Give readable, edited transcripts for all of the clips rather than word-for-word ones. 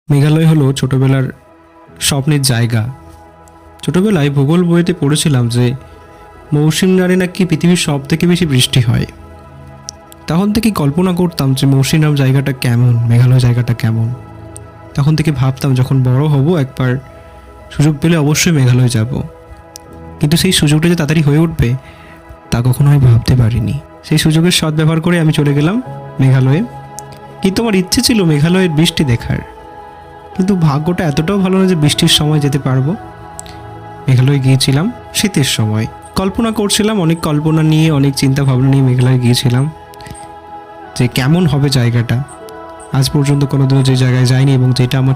মেঘালয় হলো ছোটবেলার স্বপ্নের জায়গা। ছোটবেলায় ভূগোল বইতে পড়েছিলাম যে মৌসুম নামে নাকি পৃথিবীর সব থেকে বেশি বৃষ্টি হয়। তখন থেকেই কল্পনা করতাম যে মৌসুম নাম জায়গাটা কেমন, মেঘালয় জায়গাটা কেমন। তখন থেকে ভাবতাম যখন বড় হব একবার সুযোগ পেলে অবশ্যই মেঘালয় যাব, কিন্তু সেই সুযোগটা যে তাড়াতাড়ি হয়ে উঠবে তা কখনো আমি ভাবতে পারিনি। সেই সুযোগের সদ্ব্যবহার করে আমি চলে গেলাম মেঘালয়ে। কিন্তু আমার ইচ্ছে ছিল মেঘালয়ের বৃষ্টি দেখার, কিন্তু ভাগ্যটা এতটাও ভালো না যে বৃষ্টির সময় যেতে পারবো। মেঘালয়ে গিয়েছিলাম শীতের সময়। কল্পনা করছিলাম, অনেক কল্পনা নিয়ে, অনেক চিন্তা ভাবনা নিয়ে মেঘালয়ে গিয়েছিলাম যে কেমন হবে জায়গাটা। আজ পর্যন্ত কোনোদিনও যে জায়গায় যাইনি এবং যেটা আমার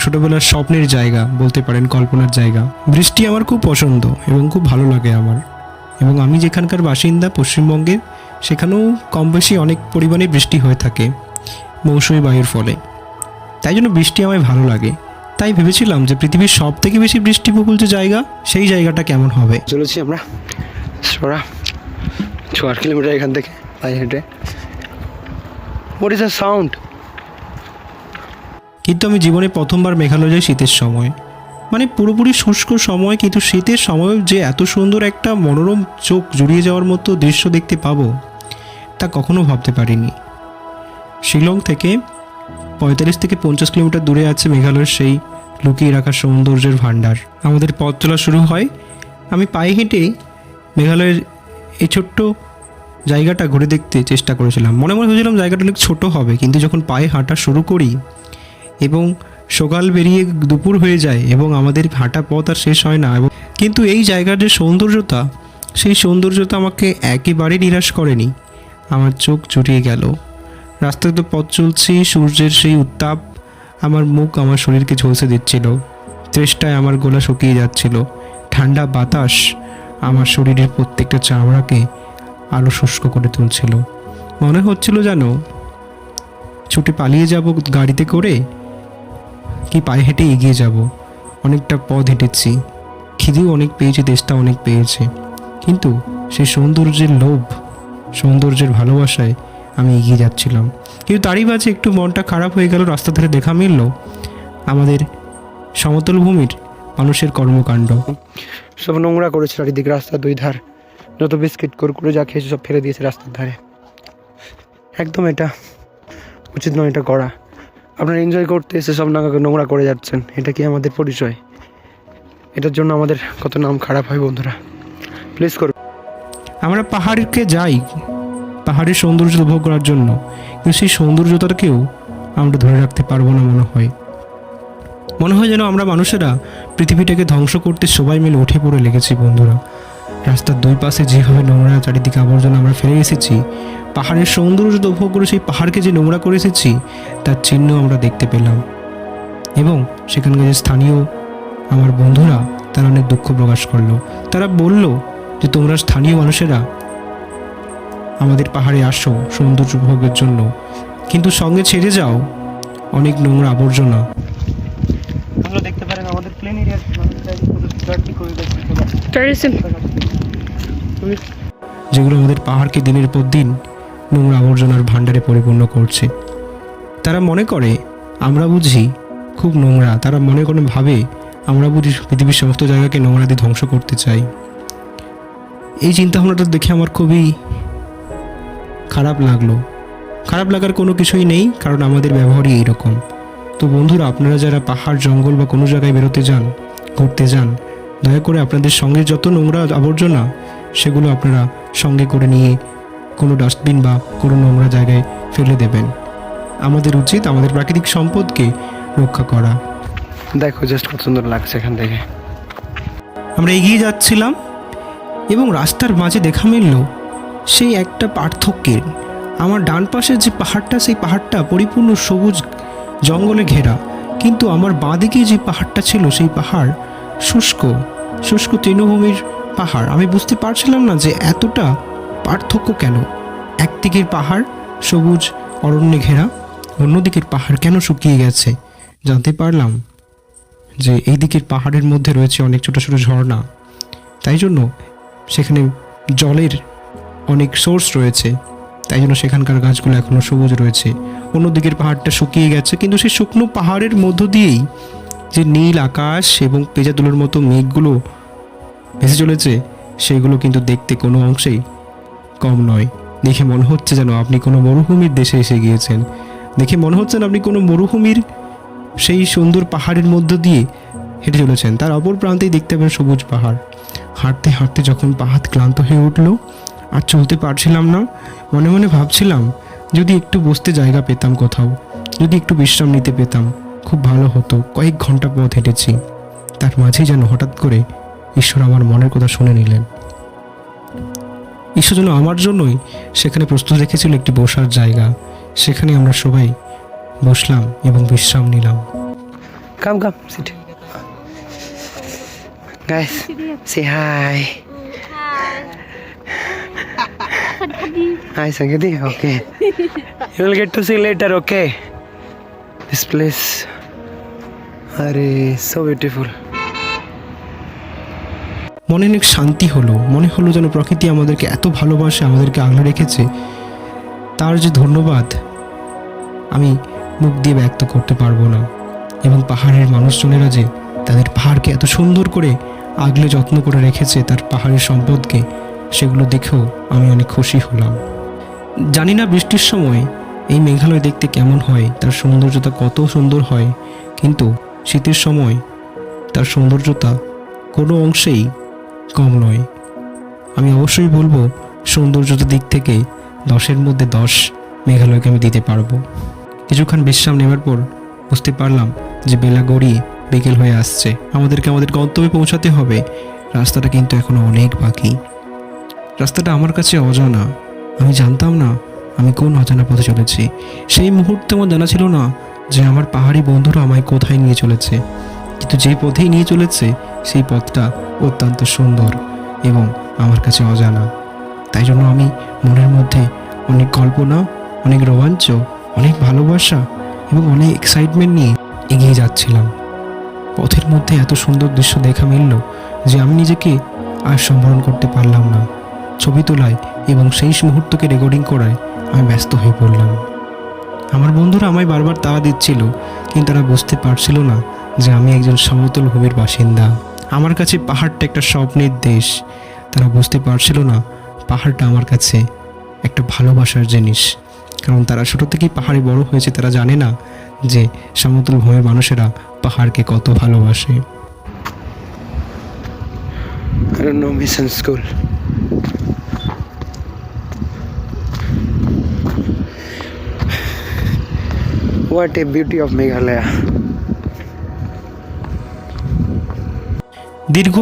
ছোটোবেলার স্বপ্নের জায়গা বলতে পারেন, কল্পনার জায়গা। বৃষ্টি আমার খুব পছন্দ এবং খুব ভালো লাগে আমার। এবং আমি যেখানকার বাসিন্দা পশ্চিমবঙ্গের, সেখানেও কম বেশি অনেক পরিমাণে বৃষ্টি হয়ে থাকে মৌসুমি বায়ুর ফলে। তাই জন্য বৃষ্টি আমায় ভালো লাগে। তাই ভেবেছিলাম যে পৃথিবীর সব থেকে বেশি বৃষ্টিবহুল যে জায়গা, সেই জায়গাটা কেমন হবে। চলেছি আমরা সোরা 4 কিলোমিটার এখান থেকে পায়ে হেঁটে। What is the sound? কিন্তু আমি জীবনে প্রথমবার মেঘালয় যাই শীতের সময়, মানে পুরোপুরি শুষ্ক সময়, কিন্তু শীতের সময় যে এত সুন্দর একটা মনোরম চোখ জুড়িয়ে যাওয়ার মতো দৃশ্য দেখতে পাবো তা কখনো ভাবতে পারিনি। শিলং থেকে 45 থেকে 50 কিলোমিটার দূরে আছে মেঘালয়ের সেই লুকিয়ে রাখা সৌন্দর্যের ভাণ্ডার। আমাদের পথ চলা শুরু হয়। আমি পায়ে হেঁটেই মেঘালয়ের এই ছোট্ট জায়গাটা ঘুরে দেখতে চেষ্টা করেছিলাম। মনে হয়েছিলাম জায়গাটা অনেক ছোটো হবে, কিন্তু যখন পায়ে হাঁটা শুরু করি এবং সকাল বেরিয়ে দুপুর হয়ে যায় এবং আমাদের হাঁটা পথ আর শেষ হয় না, এবং কিন্তু এই জায়গার যে সৌন্দর্যতা, সেই সৌন্দর্যতা আমাকে একেবারে নিরাশ করেনি। আমার চোখ জুড়িয়ে গেল। রাস্তায় তো পথ চলছি, সূর্যের সেই উত্তাপ আমার মুখ, আমার শরীরকে ঝলসে দিচ্ছিল। চেষ্টায় আমার গলা শুকিয়ে যাচ্ছিল। ঠান্ডা বাতাস আমার শরীরের প্রত্যেকটা চামড়াকে আরও শুষ্ক করে তুলছিল। মনে হচ্ছিল যেন ছুটে পালিয়ে যাব গাড়িতে করে, কি পায়ে হেঁটে এগিয়ে যাব। অনেকটা পথ হেঁটেছি, খিদেও অনেক পেয়েছে, দেশটা অনেক পেয়েছে, কিন্তু সেই সৌন্দর্যের লোভ, সৌন্দর্যের ভালোবাসায় আমি এগিয়ে যাচ্ছিলাম। কিন্তু তারই মাঝে একটু মনটা খারাপ হয়ে গেল। রাস্তা ধরে দেখা মিলল আমাদের সমতল ভূমির মানুষের কর্মকাণ্ড। সব নোংরা করেছে চারিদিকে, রাস্তার দুই ধার যত বিস্কিট করে যা খেয়েছে সব ফেলে দিয়েছে রাস্তার ধারে। একদম এটা উচিত নয় এটা করা। আপনারা এনজয় করতে এসে সব নোংরা করে যাচ্ছেন, এটা কি আমাদের পরিচয়? এটার জন্য আমাদের কত নাম খারাপ হয় বন্ধুরা, প্লিজ করুন। আমরা পাহাড়কে যাই পাহাড়ের সৌন্দর্য উপভোগ করার জন্য, কিন্তু সেই সৌন্দর্যতাকেও আমরা ধরে রাখতে পারবো না। মনে হয় যেন আমরা মানুষেরা পৃথিবীটাকে ধ্বংস করতে সবাই মিলে উঠে পড়ে লেগেছি বন্ধুরা। রাস্তার দুই পাশে যেভাবে নোংরা চারিদিকে আবর্জনা আমরা ফেলে এসেছি, পাহাড়ের সৌন্দর্য উপভোগ করে সেই পাহাড়কে যে নোংরা করে এসেছি তার চিহ্ন আমরা দেখতে পেলাম। এবং সেখানকার যে স্থানীয় আমার বন্ধুরা, তারা অনেক দুঃখ প্রকাশ করলো। তারা বলল যে তোমরা স্থানীয় মানুষেরা আমাদের পাহাড়ে আসো সৌন্দর্য উপভোগের জন্য, কিন্তু সঙ্গে ছেড়ে যাও অনেক নোংরা আবর্জনা। আপনারা দেখতে পারেন আমাদের প্লেন এরিয়া যেগুলো আমাদের পাহাড়কে দিনের পর দিন নোংরা আবর্জনার ভাণ্ডারে পরিপূর্ণ করছে। তারা মনে করে আমরা বুঝি খুব নোংরা, তারা মনে করে ভাবে আমরা বুঝি পৃথিবীর সমস্ত জায়গাকে নোংরা দিয়ে ধ্বংস করতে চাই। এই চিন্তাভাবনাটা দেখে আমার খুবই খারাপ লাগলো। খারাপ লাগার কোনো কিছুই নেই, কারণ আমাদের ব্যবহারই এইরকম। তো বন্ধুরা, আপনারা যারা পাহাড়, জঙ্গল বা কোনো জায়গায় বেরোতে যান, ঘুরতে যান, দয়া করে আপনাদের সঙ্গে যত নোংরা আবর্জনা সেগুলো আপনারা সঙ্গে করে নিয়ে কোনো ডাস্টবিন বা কোনো নোংরা জায়গায় ফেলে দেবেন। আমাদের উচিত আমাদের প্রাকৃতিক সম্পদকে রক্ষা করা। দেখো জাস্ট কত সুন্দর লাগছে এখান থেকে। আমরা এগিয়ে যাচ্ছিলাম এবং রাস্তার মাঝে দেখা মিলল সেই একটা পার্থক্যের। আমার ডান পাশের যে পাহাড়টা, সেই পাহাড়টা পরিপূর্ণ সবুজ জঙ্গলে ঘেরা, কিন্তু আমার বাঁ দিকে যে পাহাড়টা ছিল, সেই পাহাড় শুষ্ক তৃণভূমির পাহাড়। আমি বুঝতে পারছিলাম না যে এতটা পার্থক্য কেন। একদিকের পাহাড় সবুজ অরণ্যে ঘেরা, অন্যদিকের পাহাড় কেন শুকিয়ে গেছে। জানতে পারলাম যে এই দিকের পাহাড়ের মধ্যে রয়েছে অনেক ছোটো ছোটো ঝর্ণা, তাই জন্য সেখানে জলের অনেক সোর্স রয়েছে। তাই জন্য সেখানকার গাছগুলো এখনও সবুজ রয়েছে। অন্যদিকের পাহাড়টা শুকিয়ে গেছে, কিন্তু সেই শুকনো পাহাড়ের মধ্য দিয়েই যে নীল আকাশ এবং পেঁজাদুলোর মতো মেঘগুলো ভেসে চলেছে, সেগুলো কিন্তু দেখতে কোনো অংশেই কম নয়। দেখে মনে হচ্ছে যেন আপনি কোনো মরুভূমির দেশে এসে গিয়েছেন। দেখে মনে হচ্ছে আপনি কোনো মরুভূমির সেই সুন্দর পাহাড়ের মধ্য দিয়ে হেঁটে চলেছেন। তার অপর প্রান্তেই দেখতে পাবেন সবুজ পাহাড়। হাঁটতে হাঁটতে যখন পা হাত ক্লান্ত হয়ে উঠলো, আর চলতে পারছিলাম না, মনে মনে ভাবছিলাম যদি একটু বসতে জায়গা পেতাম কোথাও, যদি একটু বিশ্রাম নিতে পেতাম, খুব ভালো হতো। কয়েক ঘন্টা পথ হেঁটেছি, তার মাঝেই যেন হঠাৎ করে ঈশ্বর আমার মনের কথা শুনে নিলেন। ঈশ্বর যেন আমার জন্যই সেখানে প্রস্তুত রেখেছিল একটি বসার জায়গা। সেখানে আমরা সবাই বসলাম এবং বিশ্রাম নিলাম। Come, sit. Guys, say hi. Hi, Sangeeti. Okay. You will get to see later, okay? This place. Arey, so beautiful. মনে অনেক শান্তি হলো। মনে হলো যেন প্রকৃতি আমাদেরকে এত ভালোবাসে, আমাদেরকে আগলে রেখেছে। তার যে ধন্যবাদ আমি মুখ দিয়ে ব্যক্ত করতে পারবো না। এবং পাহাড়ের মানুষজনেরা যে তাদের পাহাড়কে এত সুন্দর করে আগলে যত্ন করে রেখেছে, তার পাহাড়ের সম্পদকে, সেগুলো দেখেও আমি অনেক খুশি হলাম। জানি না বৃষ্টির সময় এই মেঘালয় দেখতে কেমন হয়, তার সৌন্দর্যতা কত সুন্দর হয়, কিন্তু শীতের সময় তার সৌন্দর্যতা কোনো অংশেই কম নয়। আমি অবশ্যই বলবো সৌন্দর্যতার দিক থেকে 10-এর মধ্যে 10 মেঘালয়কে আমি দিতে পারবো। কিছুক্ষণ বিশ্রাম নেওয়ার পর বুঝতে পারলাম যে বেলা গড়িয়ে বিকেল হয়ে আসছে, আমাদেরকে আমাদের গন্তব্যে পৌঁছাতে হবে। রাস্তাটা কিন্তু এখনো অনেক বাকি। রাস্তাটা আমার কাছে অজানা। আমি জানতাম না আমি কোন অজানা পথে চলেছি। সেই মুহূর্তে আমার জানা ছিল না যে আমার পাহাড়ি বন্ধুরা আমায় কোথায় নিয়ে চলেছে, কিন্তু যে পথেই নিয়ে চলেছে সেই পথটা অত্যন্ত সুন্দর এবং আমার কাছে অজানা। তাই জন্য আমি মনের মধ্যে অনেক কল্পনা, অনেক রোমাঞ্চ, অনেক ভালোবাসা এবং অনেক এক্সাইটমেন্ট নিয়ে এগিয়ে যাচ্ছিলাম। পথের মধ্যে এত সুন্দর দৃশ্য দেখা মিলল যে আমি নিজেকে আর সম্বরণ করতে পারলাম না। ছবি তোলায় এবং সেই মুহূর্তকে রেকর্ডিং করায় আমি ব্যস্ত হয়ে পড়লাম। আমার বন্ধুরা আমায় বারবার তাড়া দিচ্ছিল, কিন্তু তারা বুঝতে পারছিল না যে আমি একজন সমতল ভূমির বাসিন্দা। আমার কাছে পাহাড়টা একটা স্বপ্নের দেশ। তারা বুঝতে পারছিল না পাহাড়টা আমার কাছে একটা ভালোবাসার জিনিস, কারণ তারা ছোটো থেকেই পাহাড়ে বড় হয়েছে। তারা জানে না যে সমতল ভূমির মানুষেরা পাহাড়কে কত ভালোবাসে। I don't know Mission School. What a beauty of Meghalaya. দীর্ঘ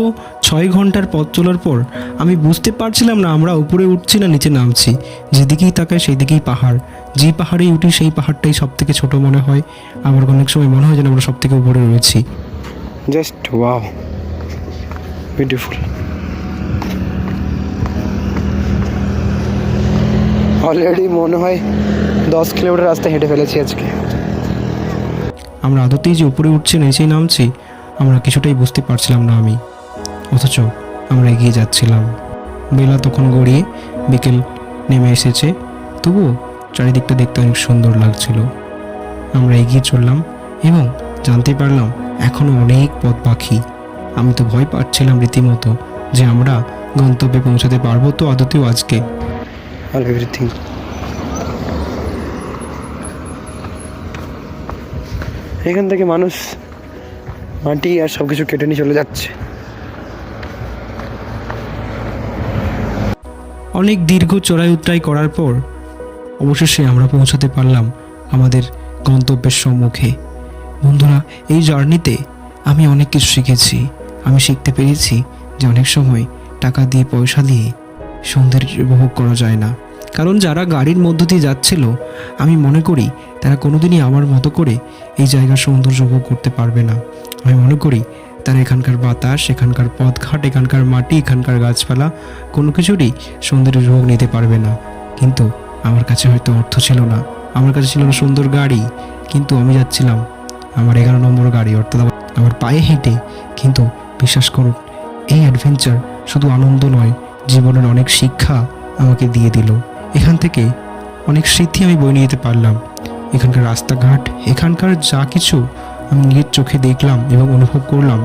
6 ঘন্টার পথ চলার পর আমি বুঝতে পারছিলাম না আমরা উপরে উঠছি না নিচে নামছি। যেদিকেই তাকাই সেই দিকেই পাহাড়। যেই পাহাড়েই উঠি সেই পাহাড়টাই সব থেকে ছোটো মনে হয়। আবার অনেক সময় মনে হয় যেন আমরা সব থেকে উপরে রয়েছি। Just wow. Beautiful. অলরেডি মনে হয় 10 কিলোমিটার রাস্তা হেঁটে ফেলেছি আজকে। আমরা আদতেই যে উপরে উঠছি নিচেই নামছি আমরা কিছুটাই বুঝতে পারছিলাম না আমি, অথচ আমরা এগিয়ে যাচ্ছিলাম। বেলা তখন গড়িয়ে বিকেল নেমে এসেছে, তবুও চারিদিকটা দেখতে অনেক সুন্দর লাগছিল। আমরা এগিয়ে চললাম এবং জানতে পারলাম এখনও অনেক পথ বাকি। আমি তো ভয় পাচ্ছিলাম রীতিমতো যে আমরা গন্তব্যে পৌঁছাতে পারবো তো আদতেও আজকে। All everything. এখান থেকে মানুষ মাটি আর সব কিছু কেটে নিয়ে চলে যাচ্ছে। অনেক দীর্ঘ চড়াই উতরাই করার পর অবশেষে আমরা পৌঁছাতে পারলাম আমাদের গন্তব্যের সম্মুখে। বন্ধুরা, এই জার্নিতে আমি অনেক কিছু শিখেছি। আমি শিখতে পেরেছি যে অনেক সময় টাকা দিয়ে পয়সা দিয়ে সৌন্দর্য উপভোগ করা যায় না। কারণ যারা গাড়ির মধ্য দিয়ে যাচ্ছিল আমি মনে করি তারা কোনোদিনই আমার মতো করে এই জায়গার সৌন্দর্য উপভোগ করতে পারবে না। আমি মনে করি তারা এখানকার বাতাস, এখানকার পথঘাট, এখানকার মাটি, এখানকার গাছপালা কোনো কিছুরই সৌন্দর্য উপভোগ নিতে পারবে না। কিন্তু আমার কাছে হয়তো অর্থ ছিল না, আমার কাছে ছিল না সুন্দর গাড়ি, কিন্তু আমি যাচ্ছিলাম আমার 11 নম্বর গাড়ি, অর্থাৎ আমার পায়ে হেঁটে। কিন্তু বিশ্বাস করুন, এই অ্যাডভেঞ্চার শুধু আনন্দ নয়, জীবনের অনেক শিক্ষা আমাকে দিয়ে দিল। এখান থেকে অনেক স্মৃতি আমি বয়ে নিয়ে যেতে পারলাম। এখানকার রাস্তাঘাট, এখানকার যা কিছু আমি নিজের চোখে দেখলাম এবং অনুভব করলাম,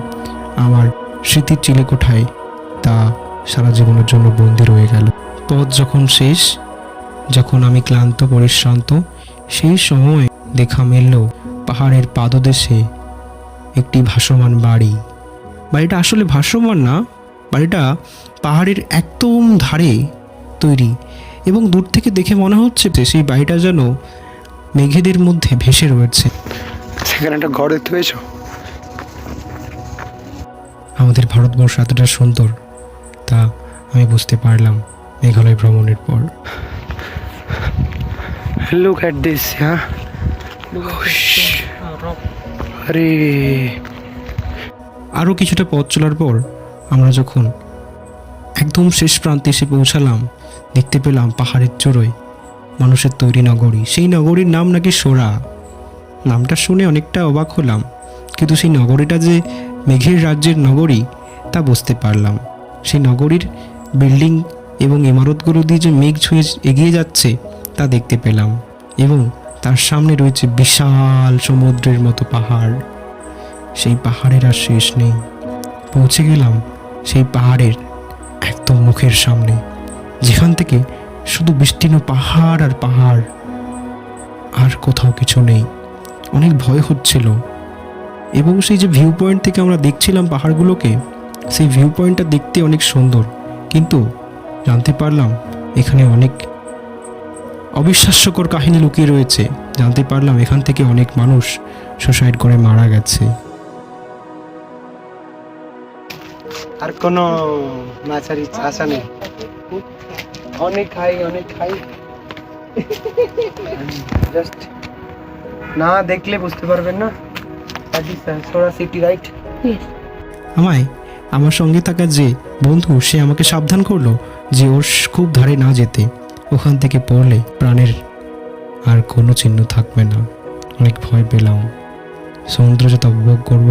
আমার স্মৃতির চিলেকোঠায় তা সারা জীবনের জন্য বন্দী রয়ে গেল। পথ যখন শেষ, যখন আমি ক্লান্ত পরিশ্রান্ত, সেই সময় দেখা মিলল পাহাড়ের পাদদেশে একটি ভাসমান বাড়ি। বাড়িটা আসলে ভাসমান না, বাড়িটা পাহাড়ের একদম ধারে তৈরি এবং দূর থেকে দেখে মনে হচ্ছে যে সেই বাড়িটা যেন মেঘেদের মধ্যে ভেসে রয়েছে। সেখানে একটা ঘর দেখতে পেয়েছো? আমাদের ভারতবর্ষ এতটা সুন্দর তা আমি বুঝতে পারলাম মেঘালয় ভ্রমণের পর। লুক অ্যাট দিস, হ্যাঁ। আরে আরও কিছুটা পথ চলার পর আমরা যখন একদম শেষ প্রান্তে এসে পৌঁছালাম, দেখতে পেলাম পাহাড়ের চূড়োয় মানুষের তৈরি নগরী। সেই নগরীর নাম নাকি সোরা। নামটা শুনে অনেকটা অবাক হলাম, কিন্তু সেই নগরীটা যে মেঘের রাজ্যের নগরী তা বুঝতে পারলাম। সেই নগরীর বিল্ডিং এবং ইমারতগুলো দিয়ে যে মেঘ ছুঁয়ে এগিয়ে যাচ্ছে তা দেখতে পেলাম, এবং তার সামনে রয়েছে বিশাল সমুদ্রের মতো পাহাড়। সেই পাহাড়ের আর শেষ নেই। পৌঁছে গেলাম সেই পাহাড়ের একদম মুখের সামনে, যেখান থেকে শুধু বিস্তীর্ণ পাহাড় আর পাহাড়, আর কোথাও কিছু নেই। অনেক ভয় হচ্ছিল, এবং সেই যে ভিউ পয়েন্ট থেকে আমরা দেখছিলাম পাহাড়গুলোকে, সেই ভিউ পয়েন্টটা দেখতে অনেক সুন্দর, কিন্তু জানতে পারলাম এখানে অনেক অবিশ্বাস্যকর কাহিনী লুকিয়ে রয়েছে। জানতে পারলাম এখান থেকে অনেক মানুষ সুসাইড করে মারা গেছে। আর কোনো মাছের ইচ্ছা আসা নেই? অনেক খাই জাস্ট না দেখলে বুঝতে পারবেন না। সোরা সিটি, রাইট? আমায় আমার সঙ্গে থাকা যে বন্ধু, সে আমাকে সাবধান করলো যে ওর খুব ধারে না যেতে, ওখান থেকে পড়লে প্রাণের আর কোনো চিহ্ন থাকবে না। অনেক ভয় পেলাম। সমুদ্রযাত্রা উপভোগ করব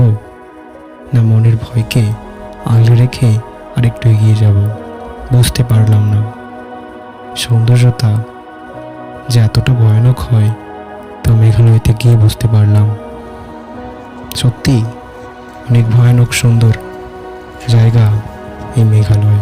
না মনের ভয়কে আগলে রেখে আরেকটু এগিয়ে যাব, বুঝতে পারলাম না। সৌন্দর্যতা যে এতটা ভয়ানক হয় তা মেঘালয়তে গিয়ে বুঝতে পারলাম। সত্যি অনেক ভয়ানক সুন্দর জায়গা এই মেঘালয়।